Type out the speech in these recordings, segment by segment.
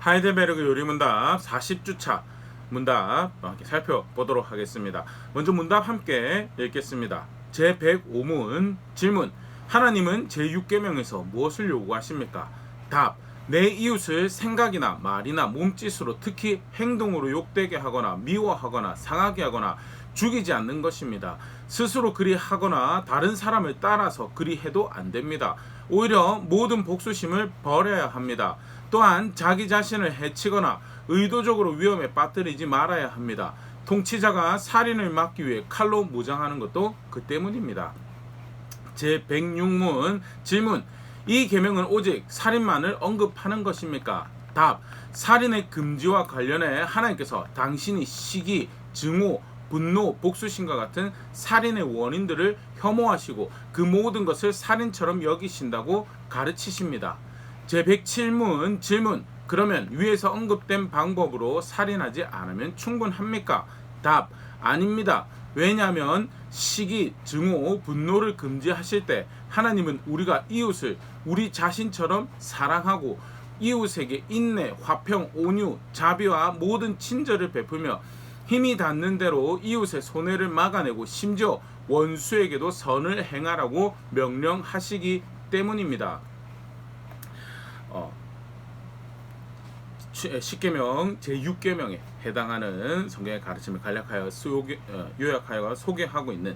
하이델베르그 요리문답 40주차 문답 함께 살펴보도록 하겠습니다. 먼저 문답 함께 읽겠습니다. 제105문 질문: 하나님은 제6계명에서 무엇을 요구하십니까? 답: 내 이웃을 생각이나 말이나 몸짓으로 특히 행동으로 욕되게 하거나 미워하거나 상하게 하거나 죽이지 않는 것입니다. 스스로 그리 하거나 다른 사람을 따라서 그리 해도 안 됩니다. 오히려 모든 복수심을 버려야 합니다. 또한 자기 자신을 해치거나 의도적으로 위험에 빠뜨리지 말아야 합니다. 통치자가 살인을 막기 위해 칼로 무장하는 것도 그 때문입니다. 제106문 질문: 이 계명은 오직 살인만을 언급하는 것입니까? 답: 살인의 금지와 관련해 하나님께서 당신이 시기, 증오, 분노, 복수심과 같은 살인의 원인들을 혐오하시고 그 모든 것을 살인처럼 여기신다고 가르치십니다. 제107문 질문: 그러면 위에서 언급된 방법으로 살인하지 않으면 충분합니까? 답: 아닙니다. 왜냐하면 시기, 증오, 분노를 금지하실 때 하나님은 우리가 이웃을 우리 자신처럼 사랑하고 이웃에게 인내, 화평, 온유, 자비와 모든 친절을 베풀며 힘이 닿는 대로 이웃의 손해를 막아내고 심지어 원수에게도 선을 행하라고 명령하시기 때문입니다. 10계명 제6계명에 해당하는 성경의 가르침을 간략하여 요약하여 소개하고 있는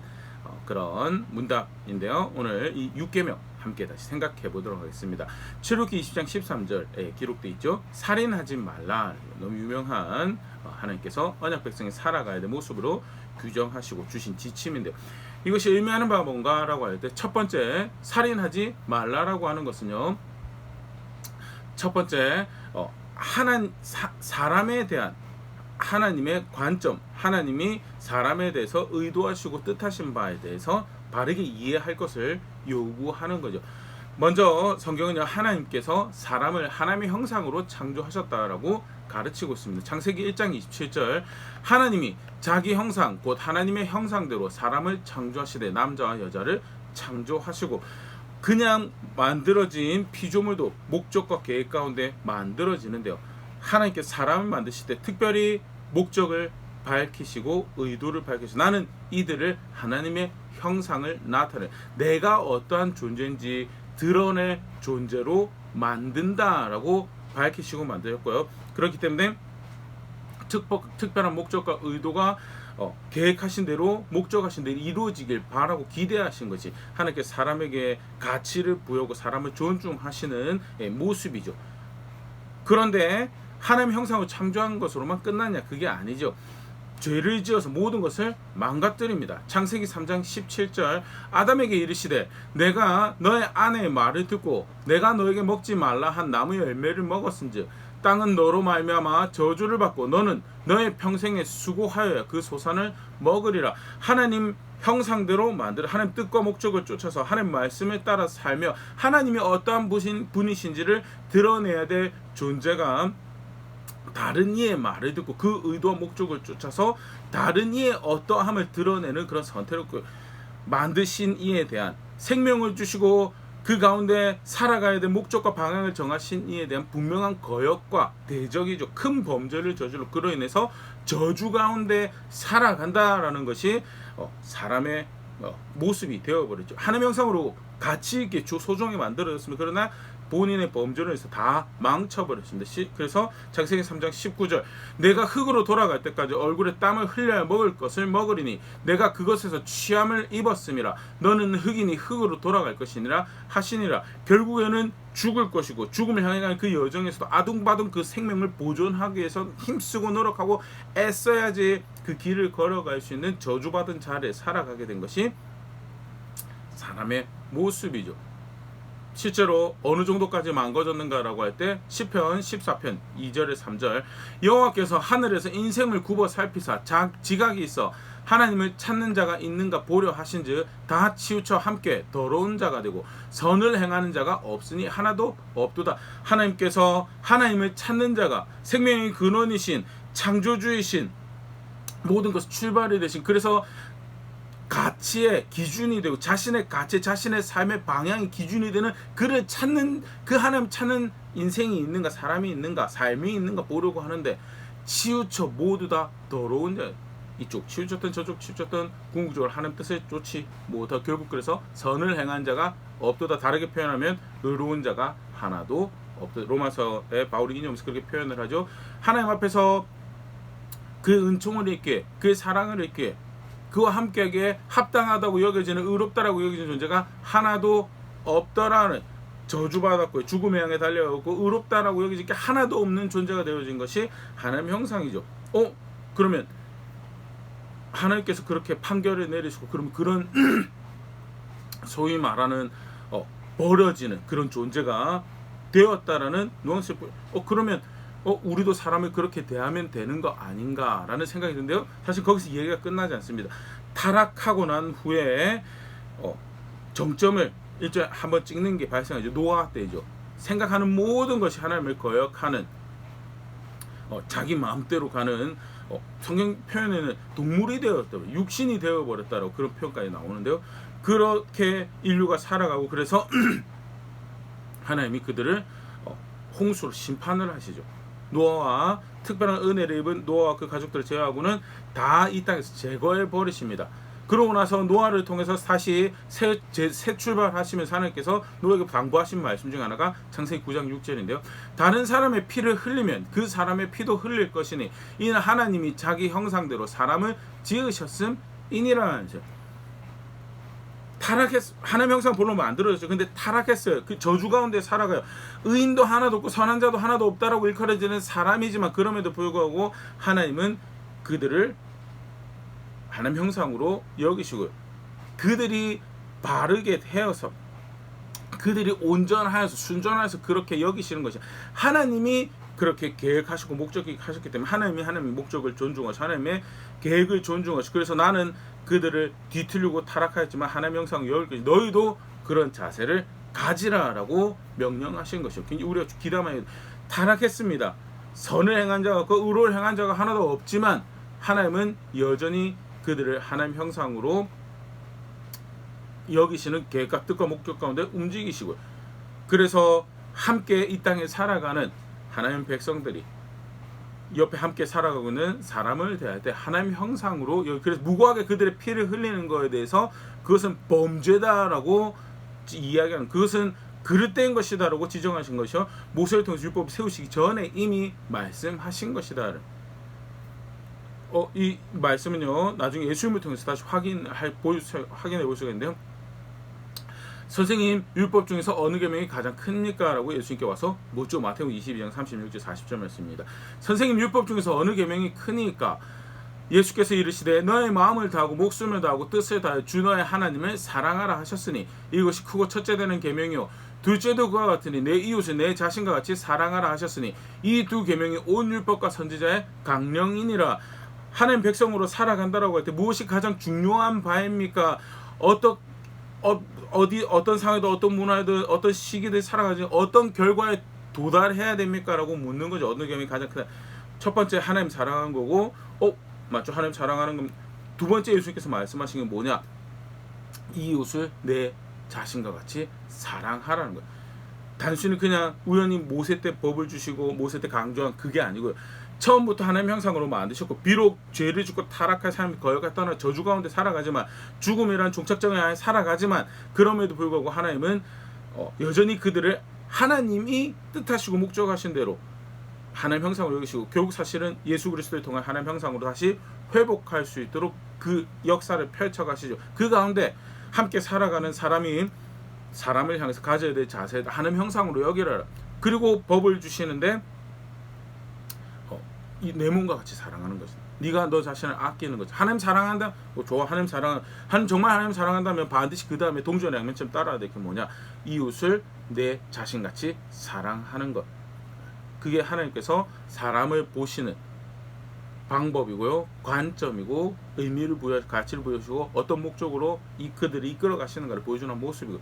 그런 문답인데요. 오늘 이 6계명 함께 다시 생각해 보도록 하겠습니다. 출애굽기 20장 13절에 기록되어 있죠. 살인하지 말라. 너무 유명한 하나님께서 언약 백성이 살아가야 될 모습으로 규정하시고 주신 지침인데요. 이것이 의미하는 바가 뭔가라고 할 때 첫 번째, 살인하지 말라라고 하는 것은요. 첫 번째, 사람에 대한 하나님의 관점, 하나님이 사람에 대해서 의도하시고 뜻하신 바에 대해서 바르게 이해할 것을 요구하는 거죠. 먼저 성경은요, 하나님께서 사람을 하나님의 형상으로 창조하셨다라고 가르치고 있습니다. 창세기 1장 27절 하나님이 자기 형상 곧 하나님의 형상대로 사람을 창조하시되 남자와 여자를 창조하시고, 그냥 만들어진 피조물도 목적과 계획 가운데 만들어지는데요. 하나님께서 사람을 만드실 때 특별히 목적을 밝히시고 의도를 밝히시고 나는 이들을 하나님의 형상을 나타내 내가 어떠한 존재인지 드러낼 존재로 만든다라고 밝히시고 만드셨고요. 그렇기 때문에 특별한 목적과 의도가 계획하신 대로 목적하신 대로 이루어지길 바라고 기대하신 것이 하나님께서 사람에게 가치를 부여하고 사람을 존중하시는 모습이죠. 그런데 하나님의 형상을 창조한 것으로만 끝났냐? 그게 아니죠. 죄를 지어서 모든 것을 망가뜨립니다. 창세기 3장 17절 아담에게 이르시되 내가 너의 아내의 말을 듣고 내가 너에게 먹지 말라 한 나무의 열매를 먹었은즉 땅은 너로 말미암아 저주를 받고 너는 너의 평생에 수고하여야 그 소산을 먹으리라. 하나님 형상대로 만들어 하나님 뜻과 목적을 쫓아서 하나님 말씀에 따라 살며 하나님이 어떠한 분이신지를 드러내야 될 존재가 다른 이의 말을 듣고 그 의도와 목적을 쫓아서 다른 이의 어떠함을 드러내는 그런 선택을 만드신 이에 대한 생명을 주시고 그 가운데 살아가야 될 목적과 방향을 정하신 이에 대한 분명한 거역과 대적이죠. 큰 범죄를 저질러 그로 인해서 저주 가운데 살아간다라는 것이 사람의 모습이 되어버렸죠. 하나님의 형상으로 가치 있게 소중하게 만들어졌습니다. 그러나 본인의 범죄로 해서 다 망쳐버렸습니다. 그래서 창세기 3장 19절 내가 흙으로 돌아갈 때까지 얼굴에 땀을 흘려야 먹을 것을 먹으리니 내가 그것에서 취함을 입었음이라. 너는 흙이니 흙으로 돌아갈 것이니라 하시니라. 결국에는 죽을 것이고 죽음을 향해 가는 그 여정에서도 아둥바둥 그 생명을 보존하기 위해서 힘쓰고 노력하고 애써야지 그 길을 걸어갈 수 있는 저주받은 자리에 살아가게 된 것이 사람의 모습이죠. 실제로 어느 정도까지 망가졌는가라고 할 때 시편 14편 2절에 3절 여호와께서 하늘에서 인생을 굽어 살피사 지각이 있어 하나님을 찾는 자가 있는가 보려 하신즉 다 치우쳐 함께 더러운 자가 되고 선을 행하는 자가 없으니 하나도 없도다. 하나님께서 하나님을 찾는 자가 생명의 근원이신 창조주이신 모든 것을 출발이 되신, 그래서 가치의 기준이 되고 자신의 가치, 자신의 삶의 방향의 기준이 되는 그를 찾는, 그 하나님 찾는 인생이 있는가, 사람이 있는가, 삶이 있는가 보려고 하는데 치우쳐 모두 다 더러운 자, 이쪽 치우쳤던 저쪽 치우쳤던 궁극적으로 하나님 뜻을 쫓지 못하고 결국 그래서 선을 행한 자가 없도다. 다르게 표현하면 의로운 자가 하나도 없다. 로마서에 바울이 인용해서 그렇게 표현을 하죠. 하나님 앞에서 그 은총을 입기에, 그 사랑을 입기에, 그와 함께하기에 합당하다고 여겨지는, 의롭다라고 여겨지는 존재가 하나도 없더라는, 저주받았고 죽음의 향해 달려오고 의롭다라고 여겨질 게 하나도 없는 존재가 되어진 것이 하나님의 형상이죠. 그러면 하나님께서 그렇게 판결을 내리시고 그러면 그런 소위 말하는 버려지는 그런 존재가 되었다라는 뉘앙스를 그러면 우리도 사람을 그렇게 대하면 되는 거 아닌가라는 생각이 드는데요. 사실 거기서 얘기가 끝나지 않습니다. 타락하고 난 후에 정점을 일종의 한번 찍는 게 발생하죠. 노아 때죠. 생각하는 모든 것이 하나님을 거역하는, 자기 마음대로 가는, 성경 표현에는 동물이 되었다, 육신이 되어버렸다라고 그런 표현까지 나오는데요. 그렇게 인류가 살아가고 그래서 하나님이 그들을 홍수로 심판을 하시죠. 노아와 특별한 은혜를 입은 노아와 그 가족들을 제외하고는 다 이 땅에서 제거해 버리십니다. 그러고 나서 노아를 통해서 다시 새 출발하시면서 하나님께서 노아에게 당부하신 말씀 중 하나가 창세기 9장 6절인데요. 다른 사람의 피를 흘리면 그 사람의 피도 흘릴 것이니 이는 하나님이 자기 형상대로 사람을 지으셨음이니라. 하나님 형상 본래 만들어졌죠. 근데 타락했어요. 그 저주 가운데 살아가요. 의인도 하나도 없고 선한 자도 하나도 없다라고 일컬어지는 사람이지만 그럼에도 불구하고 하나님은 그들을 하나님 형상으로 여기시고 그들이 바르게 되어서 그들이 온전하여서 순전하여서 그렇게 여기시는 것이 하나님이 그렇게 계획하시고 목적하셨기 때문에 하나님이 하나님의 목적을 존중하시고 하나님의 계획을 존중하시고 그래서 나는 그들을 뒤틀리고 타락하였지만 하나님 형상을 여길 것이 너희도 그런 자세를 가지라라고 명령하신 것이요. 우리가 기담하여 타락했습니다. 선을 행한 자가 없고 의로를 행한 자가 하나도 없지만 하나님은 여전히 그들을 하나님 형상으로 여기시는 계획과 뜻과 목적 가운데 움직이시고요. 그래서 함께 이 땅에 살아가는 하나님 백성들이 옆에 함께 살아가고 있는 사람을 대할 때 하나님 형상으로, 그래서 무고하게 그들의 피를 흘리는 것에 대해서 그것은 범죄다라고 이야기하는, 그것은 그릇된 것이다라고 지정하신 것이요. 모세를 통해서 율법을 세우시기 전에 이미 말씀하신 것이다. 이 말씀은요 나중에 예수님을 통해서 다시 확인해 볼 수가 있는데요. 선생님, 율법 중에서 어느 계명이 가장 큽니까? 라고 예수님께 와서 묻죠. 마태복음 22장 36절 40절 말씀입니다. 선생님, 율법 중에서 어느 계명이 크니까? 예수께서 이르시되 너의 마음을 다하고 목숨을 다하고 뜻을 다하여 주 너의 하나님을 사랑하라 하셨으니 이것이 크고 첫째 되는 계명이요 둘째도 그와 같으니 내 이웃을 내 자신과 같이 사랑하라 하셨으니 이 두 계명이 온 율법과 선지자의 강령이니라. 하나님 백성으로 살아간다라고 할 때 무엇이 가장 중요한 바입니까? 어떤 상황에도 어떤 문화에도 어떤 시기들 살아가지 어떤 결과에 도달해야 됩니까? 라고 묻는 거죠. 어느 계명이 가장 크다. 첫 번째 하나님 사랑하는 거고 맞죠? 하나님 사랑하는 건 두 번째 예수님께서 말씀하신 게 뭐냐? 이웃을 내 자신과 같이 사랑하라는 거예요. 단순히 그냥 우연히 모세 때 법을 주시고 모세 때 강조한 그게 아니고요. 처음부터 하나님 형상으로 만드셨고 비록 죄를 짓고 타락한 삶이 거역을 떠나 저주 가운데 살아가지만 죽음이란 종착점에 안에 살아가지만 그럼에도 불구하고 하나님은 여전히 그들을 하나님이 뜻하시고 목적하신 대로 하나님 형상으로 여기시고 결국 사실은 예수 그리스도를 통한 하나님 형상으로 다시 회복할 수 있도록 그 역사를 펼쳐가시죠. 그 가운데 함께 살아가는 사람이 사람을 향해서 가져야 될 자세 하나님 형상으로 여기라. 그리고 법을 주시는데 이 내 몸과 같이 사랑하는 것이다. 네가 너 자신을 아끼는 거지. 하나님 사랑한다. 좋아. 하나님 정말 하나님 사랑한다면 반드시 그 다음에 동전의 양면처럼 따라야 될 게 뭐냐? 이웃을 내 자신같이 사랑하는 것. 그게 하나님께서 사람을 보시는 방법이고요, 관점이고 의미를 가치를 부여주시고 어떤 목적으로 그들이 이끌어 가시는가를 보여주는 모습이고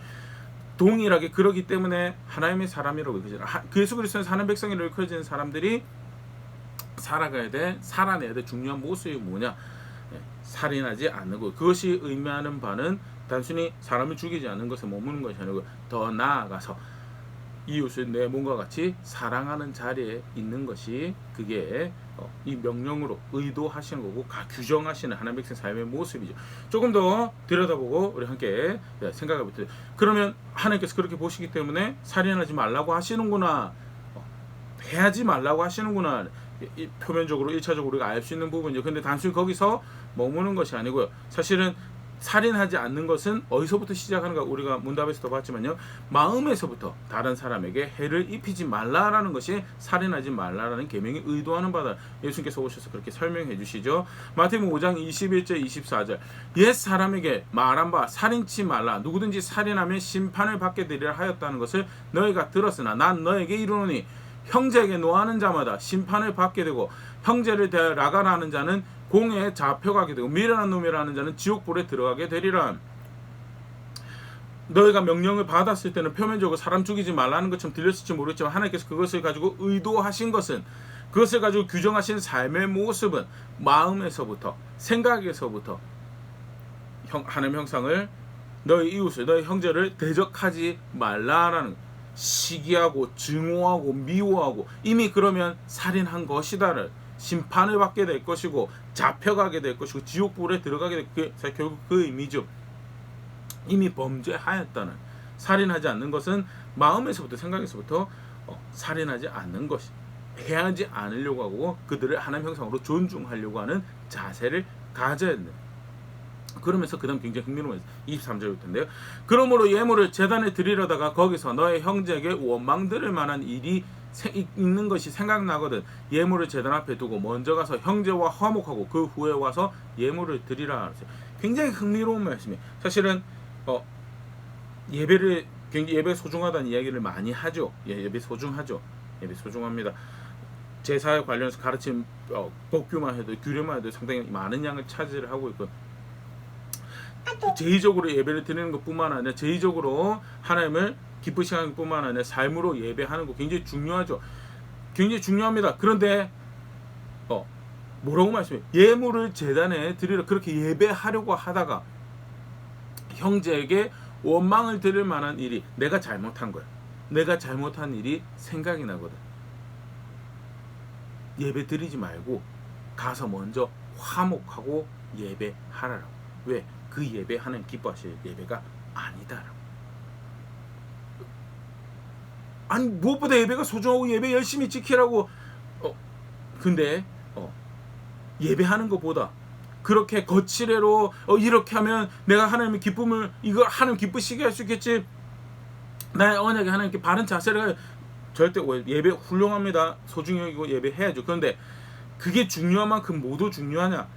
동일하게 그러기 때문에 하나님의 사람이라고 일컬어지는 예수 그리스도에서 하나님 백성이라고 일컬어지는 사람들이 살아내야 될 중요한 모습이 뭐냐? 살인하지 않는 것. 그것이 의미하는 바는 단순히 사람을 죽이지 않는 것에 머무는 것이 아니고 더 나아가서 이웃을 내 몸과 같이 사랑하는 자리에 있는 것이 그게 이 명령으로 의도하시는 거고 규정하시는 하나님의 백성 삶의 모습이죠. 조금 더 들여다보고 우리 함께 생각해 볼게요. 그러면 하나님께서 그렇게 보시기 때문에 살인하지 말라고 하시는구나, 해하지 말라고 하시는구나, 표면적으로 1차적으로 우리가 알 수 있는 부분이죠. 근데 단순히 거기서 머무는 것이 아니고요. 사실은 살인하지 않는 것은 어디서부터 시작하는가, 우리가 문답에서도 봤지만요, 마음에서부터 다른 사람에게 해를 입히지 말라라는 것이 살인하지 말라라는 계명이 의도하는 바다. 예수님께서 오셔서 그렇게 설명해 주시죠. 마태복음 5장 21절 24절 옛 사람에게 말한 바 살인치 말라, 누구든지 살인하면 심판을 받게 되리라 하였다는 것을 너희가 들었으나 난 너에게 이르노니 형제에게 노하는 자마다 심판을 받게 되고 형제를 대하여 라가라는 자는 공회에 잡혀가게 되고 미련한 놈이라는 자는 지옥불에 들어가게 되리라. 너희가 명령을 받았을 때는 표면적으로 사람 죽이지 말라는 것처럼 들렸을지 모르겠지만 하나님께서 그것을 가지고 의도하신 것은, 그것을 가지고 규정하신 삶의 모습은 마음에서부터, 생각에서부터 하나님 형상을, 너희 이웃을, 너희 형제를 대적하지 말라라는, 시기하고 증오하고 미워하고 이미 그러면 살인한 것이다를 심판을 받게 될 것이고 잡혀가게 될 것이고 지옥불에 들어가게 될, 그게 결국 그 의미죠. 이미 범죄하였다는, 살인하지 않는 것은 마음에서부터, 생각에서부터 살인하지 않는 것이, 해하지 않으려고 하고 그들을 하나님 형상으로 존중하려고 하는 자세를 가져야 된다. 그러면서 그 다음 굉장히 흥미로운 23절부터인데요. 그러므로 예물을 제단에 드리려다가 거기서 너의 형제에게 원망 들을 만한 일이 있는 것이 생각나거든 예물을 제단 앞에 두고 먼저 가서 형제와 화목하고 그 후에 와서 예물을 드리라. 굉장히 흥미로운 말씀이에요. 사실은 예배를 굉장히 예배 소중하다는 이야기를 많이 하죠. 예배 소중하죠. 예배 소중합니다. 제사에 관련해서 가르친 법규만 해도, 규례만 해도 상당히 많은 양을 차지를 하고 있고, 제의적으로 예배를 드리는 것뿐만 아니라 제의적으로 하나님을 기쁘시게 하는 것뿐만 아니라 삶으로 예배하는 거 굉장히 중요하죠. 굉장히 중요합니다. 그런데 뭐라고 말씀해요? 예물을 제단에 드리려 그렇게 예배하려고 하다가 형제에게 원망을 드릴 만한 일이, 내가 잘못한 거야, 내가 잘못한 일이 생각이 나거든. 예배 드리지 말고 가서 먼저 화목하고 예배하라고. 왜? 그 예배 하나님 기뻐하실 예배가 아니다라고. 아니 무엇보다 예배가 소중하고 예배 열심히 지키라고. 근데 예배하는 것보다 그렇게 거칠애로 이렇게 하면 내가 하나님의 기쁨을, 이걸 하나님 기쁘시게 할 수 있겠지, 나의 언약에 하나님께 바른 자세를, 절대 예배 훌륭합니다. 소중히 여기고 예배해야죠. 그런데 그게 중요한 만큼 모두 중요하냐?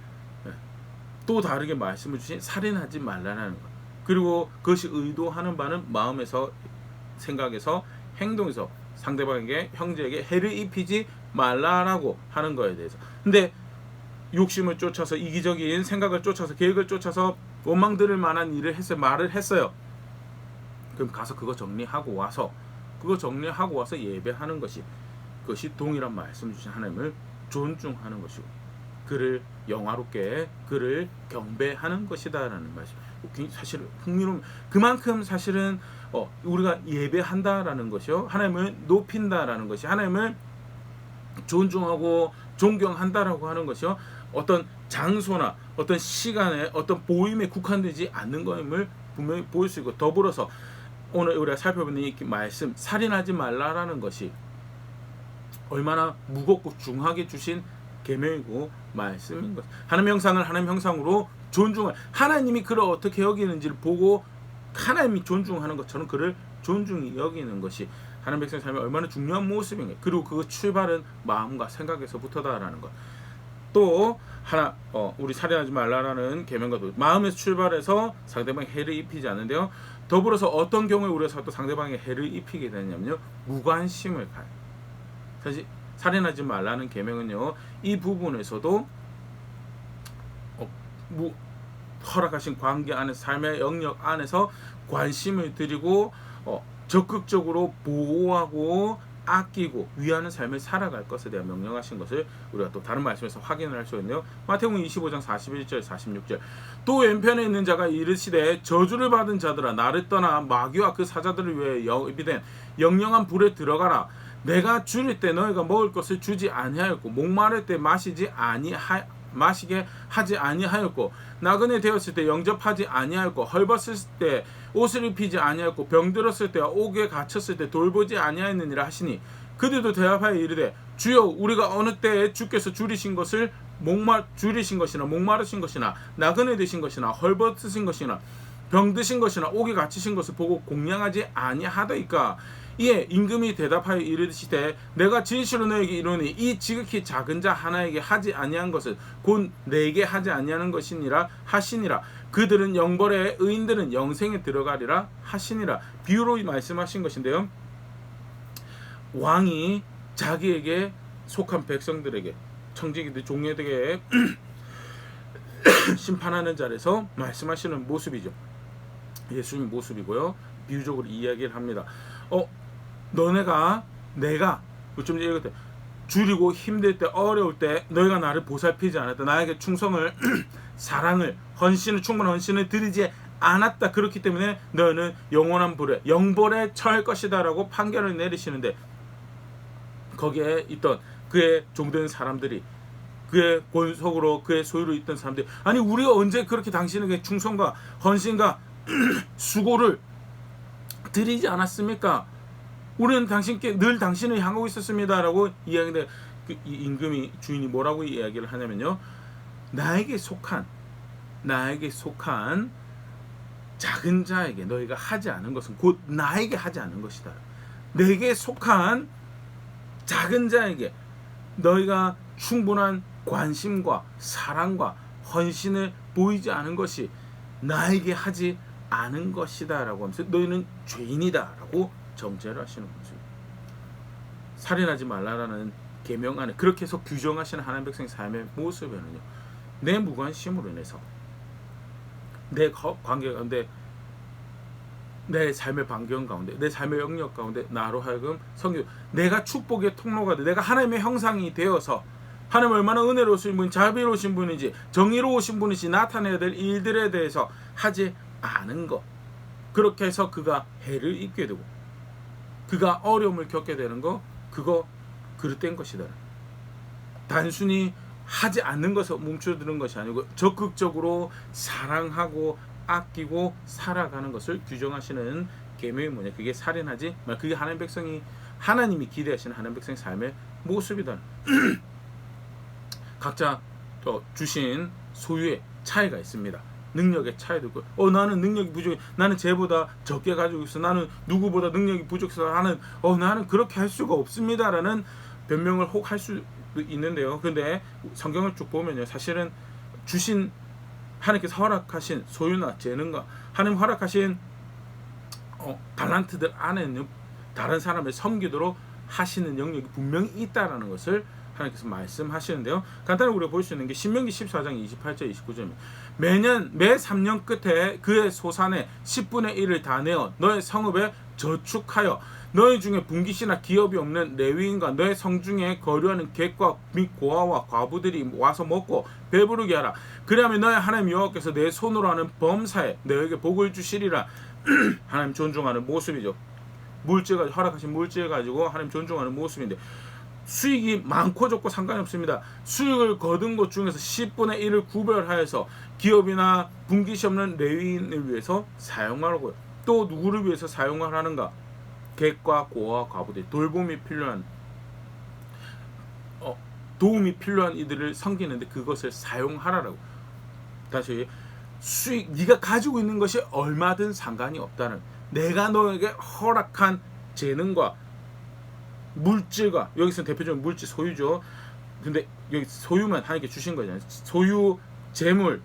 또 다르게 말씀을 주신 살인하지 말라는 것, 그리고 그것이 의도하는 바는 마음에서, 생각에서, 행동에서 상대방에게, 형제에게 해를 입히지 말라라고 하는 거에 대해서. 근데 욕심을 쫓아서, 이기적인 생각을 쫓아서, 계획을 쫓아서 원망 들을 만한 일을 했어요. 말을 했어요. 그럼 가서 그거 정리하고 와서 예배하는 것이, 그것이 동일한 말씀 주신 하나님을 존중하는 것이고 그를 영화롭게, 그를 경배하는 것이다라는 말씀. 사실 흥미로운, 그만큼 사실은 우리가 예배한다라는 것이요, 하나님을 높인다라는 것이, 하나님을 존중하고 존경한다라고 하는 것이요, 어떤 장소나 어떤 시간에 어떤 보임에 국한되지 않는 것임을 분명히 보일 수 있고, 더불어서 오늘 우리가 살펴보는 이 말씀, 살인하지 말라라는 것이 얼마나 무겁고 중하게 주신 계명이고 말씀인 것. 하나님 형상을 하나님 형상으로 존중할, 하나님이 그를 어떻게 여기는지를 보고 하나님이 존중하는 것처럼 그를 존중히 여기는 것이 하나님 백성의 삶에 얼마나 중요한 모습인가. 그리고 그 출발은 마음과 생각에서부터다라는 것. 또 하나, 우리 살인하지 말라라는 계명과도 마음에서 출발해서 상대방에 해를 입히지 않는데요. 더불어서 어떤 경우에 우리가 또 상대방에 해를 입히게 되냐면요, 무관심을 가요. 사실 살인하지 말라는 계명은요, 이 부분에서도 허락하신 관계 안에서, 삶의 영역 안에서 관심을 드리고 적극적으로 보호하고 아끼고 위하는 삶을 살아갈 것에 대한 명령하신 것을 우리가 또 다른 말씀에서 확인을 할 수 있네요. 마태복음 25장 41절 46절 또 왼편에 있는 자가 이르시되 저주를 받은 자들아 나를 떠나 마귀와 그 사자들을 위해 예비된 영영한 불에 들어가라. 내가 줄일 때 너희가 먹을 것을 주지 아니하였고 목마를 때 마시게 하지 아니하였고 나그네 되었을 때 영접하지 아니하였고 헐벗을 때 옷을 입히지 아니하였고 병들었을 때와 옥에 갇혔을 때 돌보지 아니하였느니라 하시니 그들도 대답하여 이르되 주여 우리가 어느 때에 주께서 줄이신 것이나 목마르신 것이나 나그네 되신 것이나 헐벗으신 것이나 병드신 것이나 옥에 갇히신 것을 보고 공양하지 아니하더이까. 이에 임금이 대답하여 이르시되 내가 진실로 너에게 이르노니 이 지극히 작은 자 하나에게 하지 아니한 것은 곧 내게 하지 아니하는 것이니라 하시니라. 그들은 영벌에 의인들은 영생에 들어가리라 하시니라. 비유로 말씀하신 것인데요. 왕이 자기에게 속한 백성들에게 청지기들 종려에게 심판하는 자리에서 말씀하시는 모습이죠. 예수님 모습이고요. 비유적으로 이야기를 합니다. 너네가 내가 좀 읽을 때 줄이고 힘들 때 어려울 때 너희가 나를 보살피지 않았다. 나에게 충성을 사랑을 헌신을 충분한 헌신을 드리지 않았다. 그렇기 때문에 너희는 영원한 불에 영벌에 처할 것이다 라고 판결을 내리시는데 거기에 있던 그의 종된 사람들이 그의 권속으로 그의 소유로 있던 사람들이 아니 우리가 언제 그렇게 당신에게 충성과 헌신과 수고를 드리지 않았습니까? 우리는 당신께 늘 당신을 향하고 있었습니다 라고 이야기하는데 이 임금이 주인이 뭐라고 이야기를 하냐면요. 나에게 속한 작은 자에게 너희가 하지 않은 것은 곧 나에게 하지 않은 것이다. 내게 속한 작은 자에게 너희가 충분한 관심과 사랑과 헌신을 보이지 않은 것이 나에게 하지 않은 것이다 라고 하면서 너희는 죄인이다 라고 정죄를 하시는 거죠. 살인하지 말라라는 계명 안에 그렇게 해서 규정하시는 하나님 백성의 삶의 모습에는요. 내 무관심으로 인해서 내 관계 가운데 내 삶의 반경 가운데 내 삶의 영역 가운데 나로 하여금 내가 축복의 통로가 돼 내가 하나님의 형상이 되어서 하나님 얼마나 은혜로우신 분 자비로우신 분인지 정의로우신 분인지 나타내야 될 일들에 대해서 하지 않은 것 그렇게 해서 그가 해를 입게 되고 그가 어려움을 겪게 되는 거 그거 그릇된 것이다. 단순히 하지 않는 것에 뭉쳐드는 것이 아니고 적극적으로 사랑하고 아끼고 살아가는 것을 규정하시는 계명이 뭐냐? 그게 살인하지 말. 그게 하나님 백성이 하나님이 기대하시는 하나님 백성의 삶의 모습이다. 각자 주신 소유의 차이가 있습니다. 능력의 차이도 있고 나는 능력이 부족해 나는 쟤보다 적게 가지고 있어 나는 누구보다 능력이 부족해서 나는 그렇게 할 수가 없습니다 라는 변명을 혹 할 수도 있는데요. 근데 성경을 쭉 보면요 사실은 주신 하나님께서 허락하신 소유나 재능과 하나님 허락하신 달란트들 안에는 다른 사람을 섬기도록 하시는 영역이 분명히 있다라는 것을 하나님께서 말씀하시는데요. 간단히 우리가 볼 수 있는 게 신명기 14장 28절 29절입니다. 매 3년 끝에 그의 소산의 10분의 1을 다 내어 너의 성읍에 저축하여 너희 중에 분깃이나 기업이 없는 레위인과 너의 성 중에 거류하는 객과 및 고아와 과부들이 와서 먹고 배부르게 하라. 그리하면 너의 하나님 여호와께서 내 손으로 하는 범사에 너에게 복을 주시리라. 하나님 존중하는 모습이죠. 물질 허락하신 물질 가지고 하나님 존중하는 모습인데 수익이 많고 적고 상관이 없습니다. 수익을 거둔 것 중에서 10분의 1을 구별하여서 기업이나 분깃이 없는 레위인을 위해서 사용하라고요. 또 누구를 위해서 사용을 하는가? 객과 고아와 과부들 도움이 필요한 이들을 섬기는데 그것을 사용하라라고. 다시 수익 네가 가지고 있는 것이 얼마든 상관이 없다는 내가 너에게 허락한 재능과 물질과 여기서 대표적인 물질 소유죠. 근데 여기 소유만 하나님께 주신 거잖아요. 소유, 재물,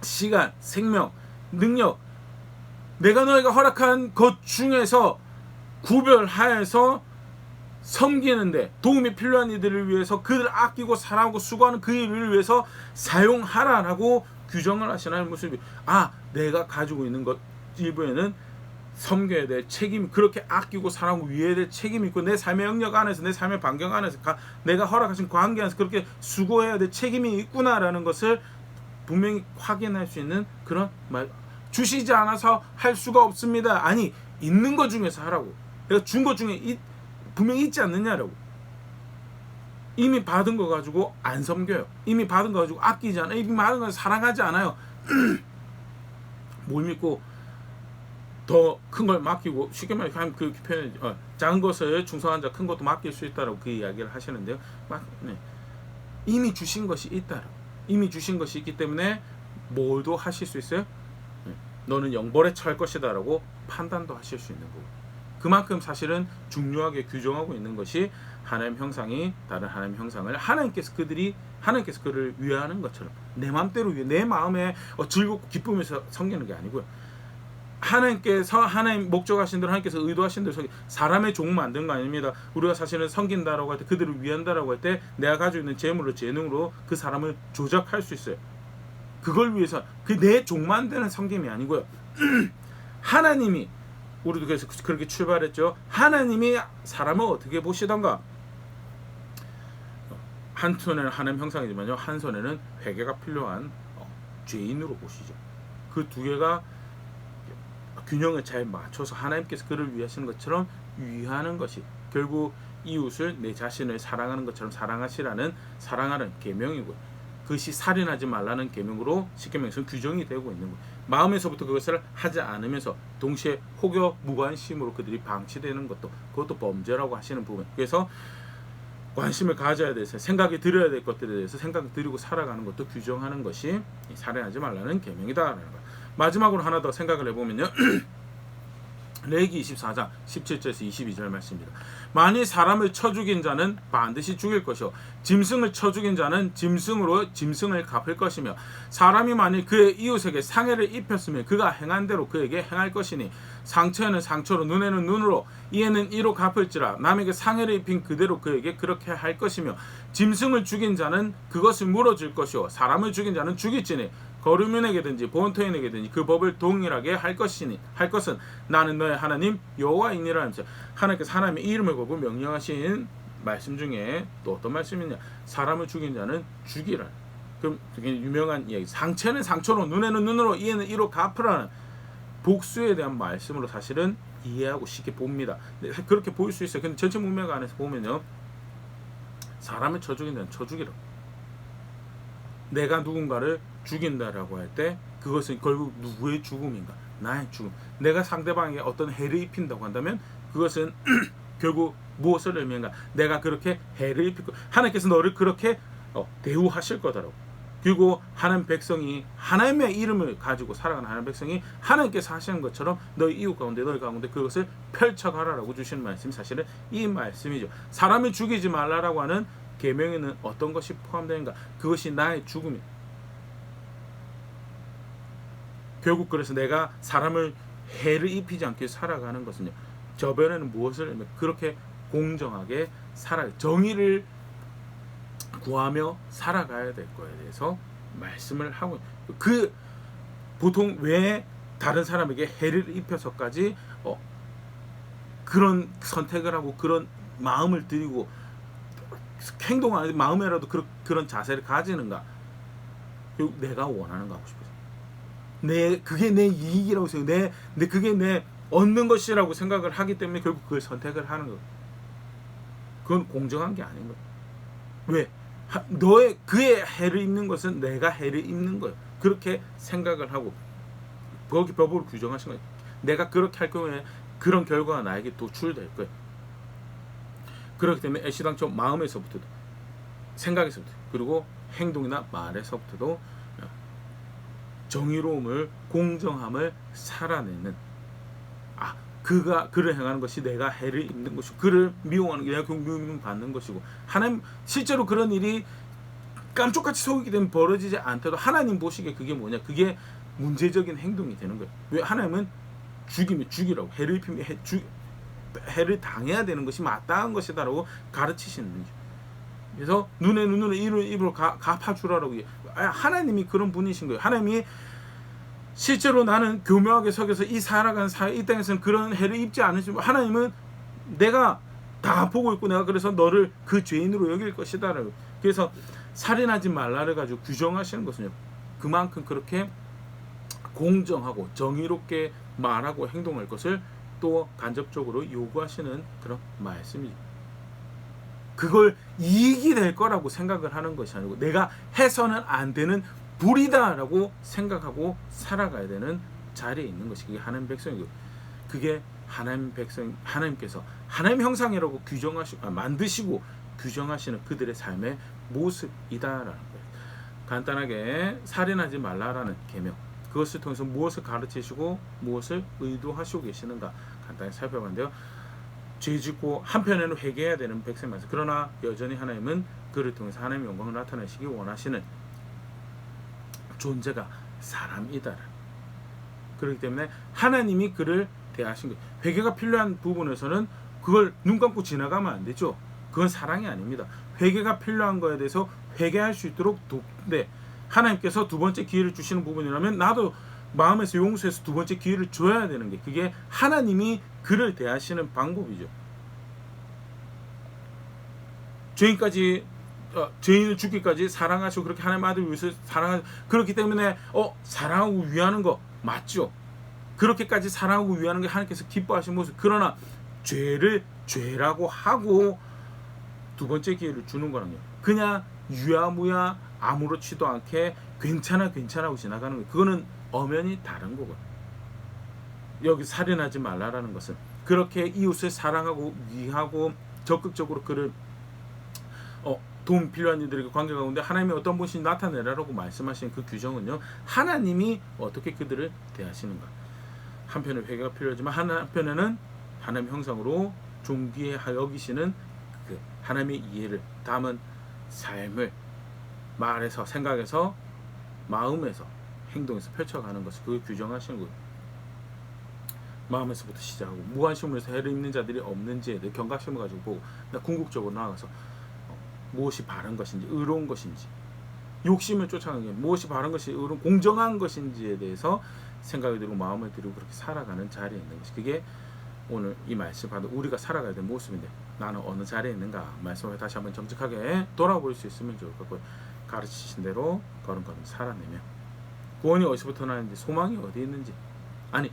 시간, 생명, 능력 내가 너에게 허락한 것 중에서 구별하여서 섬기는데 도움이 필요한 이들을 위해서 그들을 아끼고 사랑하고 수고하는 그 일을 위해서 사용하라라고 규정을 하시는 모습이 내가 가지고 있는 것 일부에는 섬겨야 될 책임, 그렇게 아끼고 사랑하고 위해야 될 책임이 있고, 내 삶의 영역 안에서, 내 삶의 반경 안에서, 내가 허락하신 관계 안에서 그렇게 수고해야 될 책임이 있구나라는 것을 분명히 확인할 수 있는 그런 말. 주시지 않아서 할 수가 없습니다. 아니, 있는 것 중에서 하라고. 내가 준 것 중에 분명히 있지 않느냐라고. 이미 받은 거 가지고 안 섬겨요. 이미 받은 거 가지고 아끼지 않아요. 이미 받은 거 사랑하지 않아요. 뭘 믿고 더 큰 걸 맡기고, 쉽게 말하면 그 표현, 작은 것을 충성한 자 큰 것도 맡길 수 있다라고 그 이야기를 하시는데요. 네. 이미 주신 것이 있다라고. 이미 주신 것이 있기 때문에 뭘도 하실 수 있어요. 네. 너는 영벌에 처할 것이다라고 판단도 하실 수 있는 거고. 그만큼 사실은 중요하게 규정하고 있는 것이 하나님 형상이 다른 하나님 형상을 하나님께서 그를 위하는 것처럼 내 마음대로 위해, 내 마음에 즐겁고 기쁨에서 섬기는 게 아니고요. 하나님께서 하나님 목적하신 대로, 하나님께서 의도하신 대로 사람의 종 만든 거 아닙니다. 우리가 사실은 섬긴다라고 할 때, 그들을 위한다라고 할 때 내가 가지고 있는 재물로, 재능으로 그 사람을 조작할 수 있어요. 그걸 위해서 그 내 종 만드는 섬김이 아니고요. 하나님이, 우리도 그래서 그렇게 출발했죠. 하나님이 사람을 어떻게 보시던가, 한 손에는 하나님 형상이지만요, 한 손에는 회개가 필요한 죄인으로 보시죠. 그 두 개가 균형을 잘 맞춰서 하나님께서 그를 위하시는 것처럼 위하는 것이 결국 이웃을 내 자신을 사랑하는 것처럼 사랑하는 계명이고요. 그것이 살인하지 말라는 계명으로 십계명에서 규정이 되고 있는 거예요. 마음에서부터 그것을 하지 않으면서 동시에 혹여 무관심으로 그들이 방치되는 것도, 그것도 범죄라고 하시는 부분. 그래서 관심을 가져야 돼서 생각이 들어야 될 것들에 대해서 생각을 들이고 살아가는 것도 규정하는 것이 살인하지 말라는 계명이다라는 거예요. 마지막으로 하나 더 생각을 해보면요. 레위기 24장 17절에서 22절 말씀입니다. 만일 사람을 쳐 죽인 자는 반드시 죽일 것이요 짐승을 쳐 죽인 자는 짐승으로 짐승을 갚을 것이며, 사람이 만일 그의 이웃에게 상해를 입혔으면 그가 행한 대로 그에게 행할 것이니, 상처에는 상처로, 눈에는 눈으로, 이에는 이로 갚을지라. 남에게 상해를 입힌 그대로 그에게 그렇게 할 것이며, 짐승을 죽인 자는 그것을 물어줄 것이요 사람을 죽인 자는 죽일지니, 거류민에게든지 본토인에게든지 그 법을 동일하게 할 것은 나는 너의 하나님 여호와이니라 하면서, 하나님께서 하나님의 이름을 걸고 명령하신 말씀 중에 또 어떤 말씀이냐, 사람을 죽인 자는 죽이라. 그럼 되게 유명한 이야기, 상처는 상처로, 눈에는 눈으로, 이에는 이로 갚으라는 복수에 대한 말씀으로 사실은 이해하고 쉽게 봅니다. 그렇게 보일 수 있어요. 근데 전체 문맥 안에서 보면요, 사람을 쳐 죽인 자는 쳐 죽이라. 내가 누군가를 죽인다라고 할 때 그것은 결국 누구의 죽음인가? 나의 죽음. 내가 상대방에게 어떤 해를 입힌다고 한다면 그것은 결국 무엇을 의미한가? 내가 그렇게 해를 입히고 하나님께서 너를 그렇게 대우하실 거다라고. 그리고 하나님 백성이, 하나님의 이름을 가지고 살아가는 하나님 백성이 하나님께서 하시는 것처럼 너희 이웃 가운데, 너희 가운데 그것을 펼쳐가라라고 주시는 말씀이 사실은 이 말씀이죠. 사람을 죽이지 말라라고 하는 계명에는 어떤 것이 포함되는가? 그것이 나의 죽음이. 결국 그래서 내가 사람을 해를 입히지 않게 살아가는 것은요, 저변에는 무엇을 하면 그렇게 공정하게 정의를 구하며 살아가야 될 거에 대해서 말씀을 하고, 보통 왜 다른 사람에게 해를 입혀서까지 그런 선택을 하고 그런 마음을 들이고 행동하는 마음에라도 그런 자세를 가지는가? 결국 내가 원하는 거 하고 싶어서, 그게 내 이익이라고 생각해요. 그게 내 얻는 것이라고 생각을 하기 때문에 결국 그걸 선택을 하는 거예요. 그건 공정한 게 아닌 거예요. 왜? 그의 해를 입는 것은 내가 해를 입는 거예요. 그렇게 생각을 하고 거기 법으로 규정하신 거예요. 내가 그렇게 할 경우에 그런 결과가 나에게 도출될 거예요. 그렇기 때문에 애시당초 마음에서부터도, 생각에서부터, 그리고 행동이나 말에서부터도 정의로움을, 공정함을 살아내는, 그를 행하는 것이 내가 해를 입는 것이고, 그를 미워하는 게 내가 미움받는 것이고, 하나님 실제로 그런 일이 깜짝같이 속이게 되면 벌어지지 않더라도 하나님 보시기에 그게 뭐냐, 그게 문제적인 행동이 되는 거예요. 왜? 하나님은 죽이면 죽이라고, 해를 입히면 해를 당해야 되는 것이 마땅한 것이다라고 가르치시는 거죠. 그래서 눈에 눈으로, 입으로 갚아주라라고. 하나님이 그런 분이신 거예요. 하나님이 실제로 나는 교묘하게 속에서 이 살아간 사회 이 땅에서는 그런 해를 입지 않으시고 하나님은 내가 다 보고 있고 내가 그래서 너를 그 죄인으로 여길 것이다. 그래서 살인하지 말라를 가지고 규정하시는 것은요. 그만큼 그렇게 공정하고 정의롭게 말하고 행동할 것을 또 간접적으로 요구하시는 그런 말씀이죠. 그걸 이익이 될 거라고 생각을 하는 것이 아니고 내가 해서는 안 되는 불이다라고 생각하고 살아가야 되는 자리에 있는 것이 그게 하나님 백성이고 그게 하나님 백성 하나님께서 하나님 형상이라고 만드시고 규정하시는 그들의 삶의 모습이다라는 거예요. 간단하게 살인하지 말라라는 계명 그것을 통해서 무엇을 가르치시고 무엇을 의도하시고 계시는가 간단히 살펴봤는데요. 죄짓고 한편에는 회개해야 되는 백성이면서 그러나 여전히 하나님은 그를 통해서 하나님의 영광을 나타내시기 원하시는 존재가 사람이다. 그렇기 때문에 하나님이 그를 대하신 것. 회개가 필요한 부분에서는 그걸 눈 감고 지나가면 안 되죠. 그건 사랑이 아닙니다. 회개가 필요한 거에 대해서 회개할 수 있도록 돕는데 하나님께서 두 번째 기회를 주시는 부분이라면 나도 마음에서 용서해서 두 번째 기회를 줘야 되는 게 그게 하나님이 그를 대하시는 방법이죠. 죄인을 죽기까지 사랑하시고 그렇게 하나님 아들 위해서 사랑하시고 그렇기 때문에 사랑하고 위하는 거 맞죠. 그렇게까지 사랑하고 위하는 게 하나님께서 기뻐하시는 모습. 그러나 죄를 죄라고 하고 두 번째 기회를 주는 거랑요. 그냥 유야무야 아무렇지도 않게 괜찮아고 지나가는 거예요. 그거는 엄연히 다른 거거든요. 여기 살인하지 말라라는 것은 그렇게 이웃을 사랑하고 위하고 적극적으로 그를 도움 필요한 이들에게 관계 가운데 하나님이 어떤 분이 나타내라라고 말씀하신 그 규정은요. 하나님이 어떻게 그들을 대하시는가. 한편에 회개가 필요하지만 한편에는 하나님 형상으로 존귀해 여기시는 그 하나님의 이해를 담은 삶을 말에서 생각에서 마음에서 행동에서 펼쳐가는 것을 그걸 규정하시는 거예요. 마음에서부터 시작하고 무관심으로서 해를 입는 자들이 없는지에 대해 경각심을 가지고 보고 궁극적으로 나아가서 무엇이 바른 것인지 의로운 것인지 욕심을 쫓아가는 게 무엇이 바른 것이 의로운 공정한 것인지에 대해서 생각이 들고 마음을 들이고 그렇게 살아가는 자리에 있는 것이 그게 오늘 이 말씀 받은 우리가 살아가야 될 모습인데 나는 어느 자리에 있는가 말씀을 다시 한번 정직하게 돌아볼 수 있으면 좋을 것 같고요. 가르치신 대로 걸음걸음 살아내며 구원이 어디서부터 나는지 소망이 어디 있는지 아니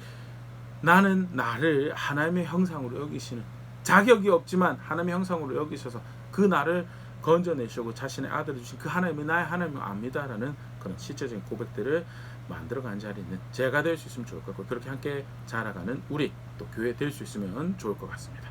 나는 나를 하나님의 형상으로 여기시는 자격이 없지만 하나님의 형상으로 여기셔서 그 나를 건져내시고 자신의 아들을 주신 그 하나님이 나의 하나님을 압니다라는 그런 실제적인 고백들을 만들어가는 자리에 있는 제가 될 수 있으면 좋을 것 같고 그렇게 함께 자라가는 우리 또 교회 될 수 있으면 좋을 것 같습니다.